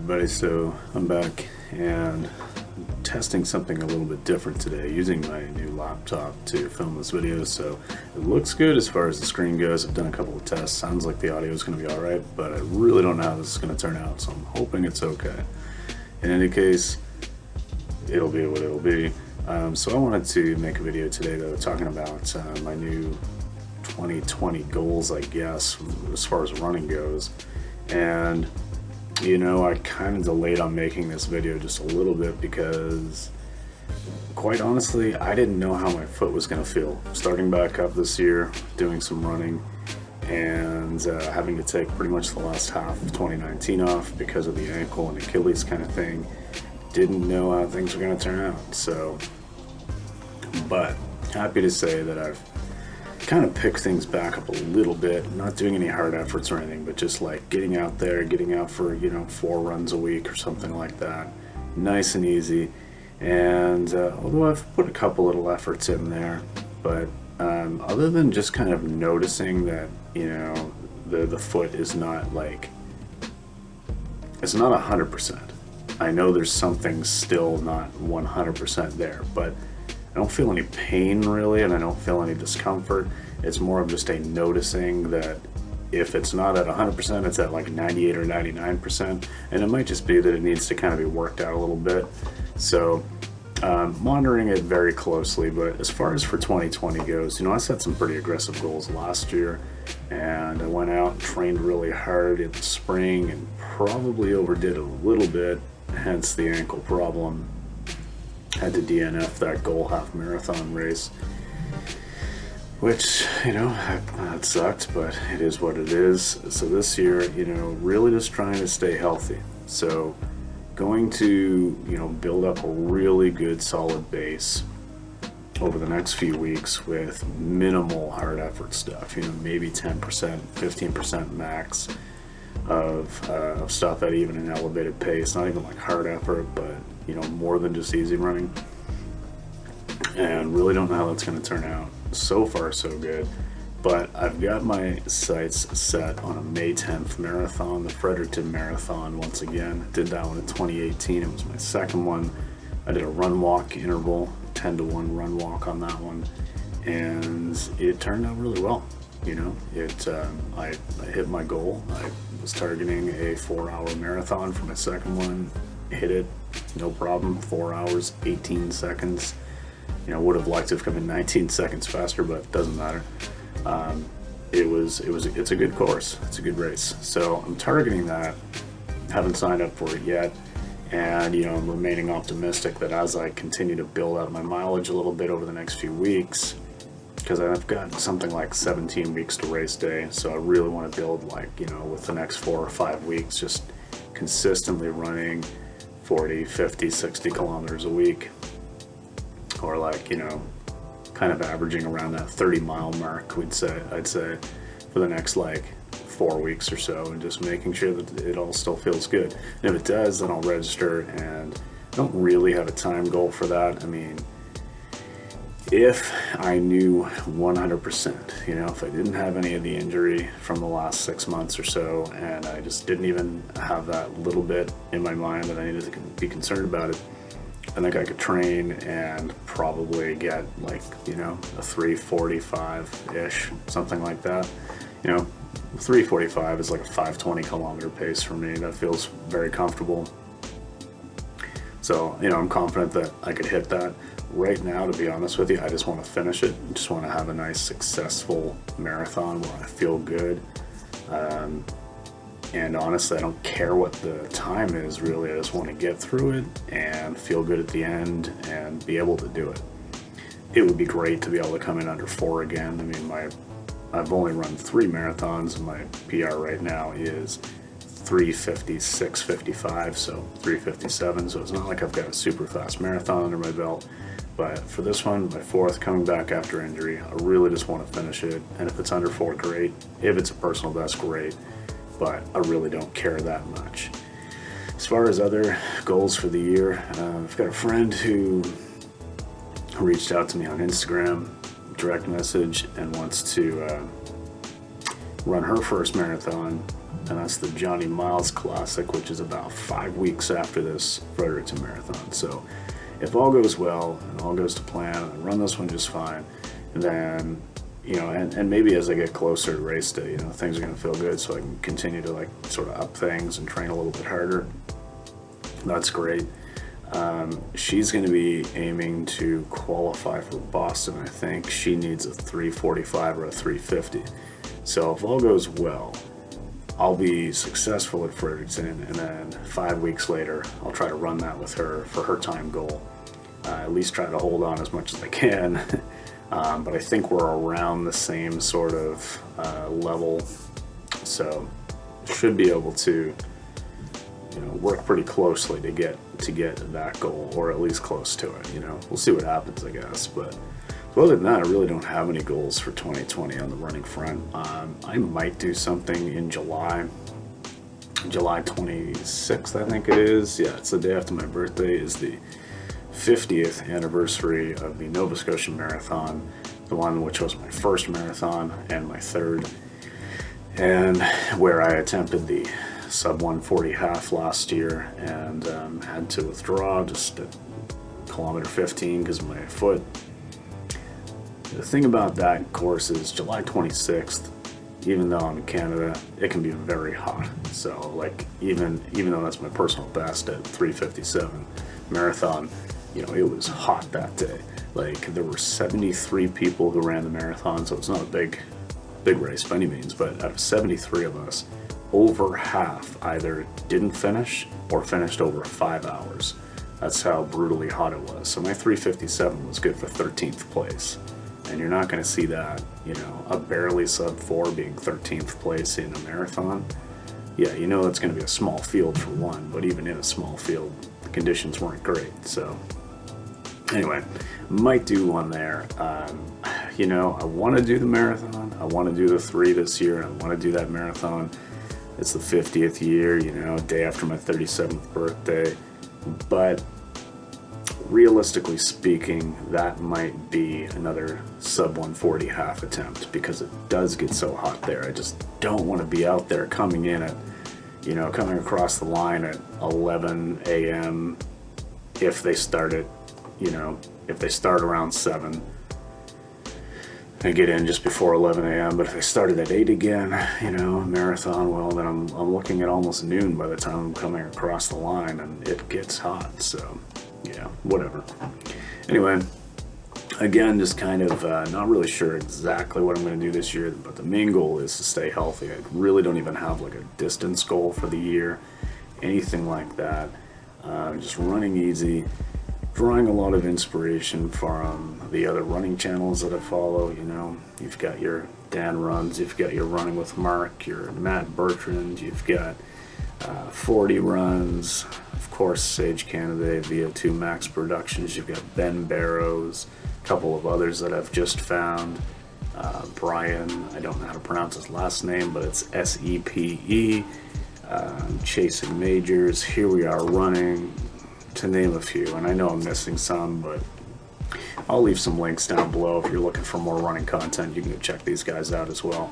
everybody, so I'm back and testing something a little bit different today, using my new laptop to film this video. So it looks good as far as the screen goes. I've done a couple of tests. Sounds like the audio is going to be alright, but I really don't know how this is going to turn out, so I'm hoping it's okay. In any case, it'll be what it'll be. So I wanted to make a video today though, talking about my new 2020 goals, I guess, as far as running goes. And you know, I kind of delayed on making this video just a little bit because, quite honestly, I didn't know how my foot was going to feel starting back up this year, doing some running, and having to take pretty much the last half of 2019 off because of the ankle and Achilles kind of thing. Didn't know how things were going to turn out. So, but happy to say that I've kind of pick things back up a little bit, not doing any hard efforts or anything, but just like getting out there, getting out for, 4 runs a week or something like that, nice and easy. And although I've put a couple little efforts in there, but other than just kind of noticing that, the foot is not like, it's not 100%. I know there's something still not 100% there, but I don't feel any pain really, and I don't feel any discomfort. It's more of just a noticing that if it's not at 100%, it's at like 98 or 99%, and it might just be that it needs to kind of be worked out a little bit. So monitoring it very closely. But as far as for 2020 goes, I set some pretty aggressive goals last year, and I went out and trained really hard in the spring and probably overdid a little bit, hence the ankle problem. Had to DNF that goal half marathon race, which, that sucked, but it is what it is. So this year, really just trying to stay healthy. So going to, build up a really good solid base over the next few weeks with minimal hard effort stuff, maybe 10%, 15% max of stuff at even an elevated pace, not even like hard effort, but more than just easy running. And really don't know how that's going to turn out. So far so good, but I've got my sights set on a May 10th marathon, the Fredericton Marathon. Once again, did that one in 2018. It was my second one. I did a run walk interval, 10-to-1 run walk on that one, and it turned out really well. I hit my goal. I was targeting a 4-hour marathon for my second one. Hit it, no problem. 4 hours, 18 seconds. Would have liked to have come in 19 seconds faster, but it doesn't matter. It's a good course. It's a good race. So I'm targeting that. Haven't signed up for it yet, and I'm remaining optimistic that as I continue to build out my mileage a little bit over the next few weeks, because I've got something like 17 weeks to race day, so I really want to build with the next 4 or 5 weeks, just consistently running 40, 50, 60 kilometers a week, or kind of averaging around that 30-mile mark, I'd say, for the next 4 weeks or so, and just making sure that it all still feels good. And if it does, then I'll register, and I don't really have a time goal for that. I mean, if I knew 100%, if I didn't have any of the injury from the last 6 months or so, and I just didn't even have that little bit in my mind that I needed to be concerned about it, I think I could train and probably get a 3:45-ish, something like that. 3:45 is like a 5:20 kilometer pace for me. That feels very comfortable. So, I'm confident that I could hit that. Right now, to be honest with you, I just want to finish it. I just want to have a nice, successful marathon where I feel good. And honestly, I don't care what the time is, really. I just want to get through it and feel good at the end and be able to do it. It would be great to be able to come in under 4 again. I mean, I've only run 3 marathons, and my PR right now is 3:56:55, so 3:57. So it's not like I've got a super fast marathon under my belt. But for this one, my 4th, coming back after injury, I really just want to finish it. And if it's under 4, great. If it's a personal best, great. But I really don't care that much. As far as other goals for the year, I've got a friend who reached out to me on Instagram, direct message, and wants to run her first marathon and that's the Johnny Miles Classic, which is about 5 weeks after this Fredericton Marathon. So if all goes well and all goes to plan, and I run this one just fine, then, and maybe as I get closer to race day, things are going to feel good, so I can continue to like sort of up things and train a little bit harder. That's great. She's going to be aiming to qualify for Boston. I think she needs a 3:45 or a 3:50. So if all goes well, I'll be successful at Fredericton, and then 5 weeks later, I'll try to run that with her for her time goal. At least try to hold on as much as I can. But I think we're around the same sort of level, so should be able to work pretty closely to get that goal, or at least close to it. We'll see what happens, I guess. But other than that, I really don't have any goals for 2020 on the running front. I might do something in July 26th, I think it is. Yeah, it's the day after my birthday. Is the 50th anniversary of the Nova Scotia Marathon, the one which was my first marathon and my third, and where I attempted the sub 140 half last year and had to withdraw just at kilometer 15 because of my foot. The thing about that course is July 26th, even though I'm in Canada, it can be very hot. So like even though that's my personal best at 3:57 marathon, it was hot that day. Like there were 73 people who ran the marathon, so it's not a big race by any means, but out of 73 of us, over half either didn't finish or finished over 5 hours. That's how brutally hot it was. So my 3:57 was good for 13th place. And you're not going to see that, a barely sub 4 being 13th place in a marathon. Yeah, it's going to be a small field for one, but even in a small field, the conditions weren't great. So anyway, might do one there. I want to do the marathon. I want to do the 3 this year. I want to do that marathon. It's the 50th year, day after my 37th birthday. But realistically speaking, that might be another sub 140 half attempt, because it does get so hot there. I just don't want to be out there coming in at, coming across the line at 11 a.m. if they start at, if they start around 7 and get in just before 11 a.m. But if they started at 8 again, marathon, well, then I'm looking at almost noon by the time I'm coming across the line, and it gets hot. So yeah, whatever. Anyway, again, just kind of not really sure exactly what I'm going to do this year, but the main goal is to stay healthy. I really don't even have like a distance goal for the year, anything like that. Just running easy, drawing a lot of inspiration from the other running channels that I follow. You've got your Dan Runs, you've got your Running with Mark, your Matt Bertrand, you've got 40 Runs, of course Sage Canada, VO2 Max Productions, you've got Ben Barrows, a couple of others that I've just found. Brian, I don't know how to pronounce his last name, but it's SEPE, Chasing Majors, Here We Are Running, to name a few. And I know I'm missing some, but I'll leave some links down below. If you're looking for more running content, you can go check these guys out as well.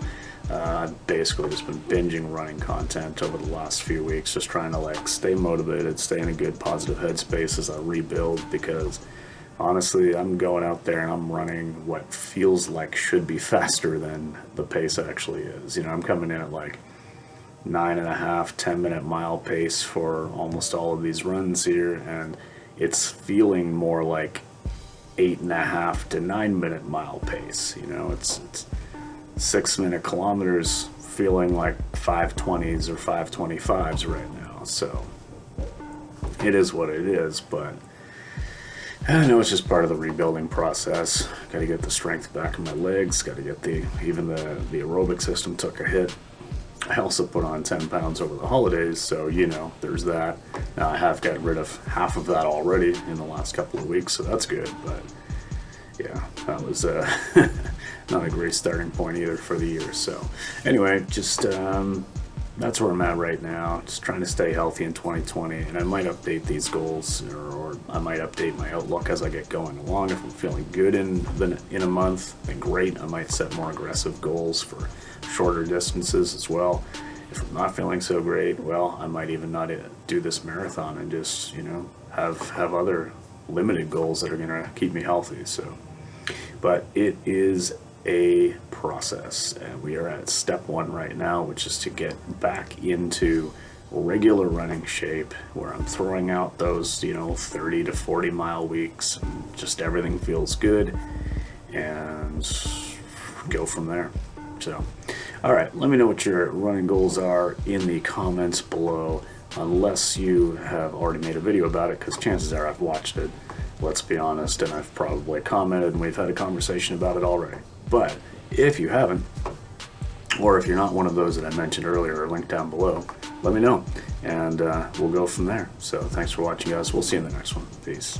I've basically just been binging running content over the last few weeks, just trying to stay motivated, stay in a good positive headspace as I rebuild, because honestly, I'm going out there and I'm running what feels like should be faster than the pace actually is. I'm coming in at 9.5, 10-minute mile pace for almost all of these runs here, and it's feeling more like 8.5 to 9-minute mile pace. It's 6-minute kilometers feeling like 5:20s or 5:25s right now. So it is what it is, but I know it's just part of the rebuilding process. Got to get the strength back in my legs. Got to get even the aerobic system took a hit. I also put on 10 pounds over the holidays, so there's that. Now I have got rid of half of that already in the last couple of weeks, so that's good. But yeah, that was not a great starting point either for the year. So anyway, just that's where I'm at right now. Just trying to stay healthy in 2020, and I might update these goals, or I might update my outlook as I get going along. If I'm feeling good in a month, then great. I might set more aggressive goals for shorter distances as well. If I'm not feeling so great, well, I might even not do this marathon and just, have other limited goals that are going to keep me healthy. So, but it is a process, and we are at step one right now, which is to get back into regular running shape where I'm throwing out those 30 to 40 mile weeks, and just everything feels good, and go from there. So, all right, let me know what your running goals are in the comments below, unless you have already made a video about it, because chances are I've watched it, let's be honest, and I've probably commented and we've had a conversation about it already. But if you haven't, or if you're not one of those that I mentioned earlier or linked down below, let me know, and we'll go from there. So thanks for watching, guys. We'll see you in the next one. Peace.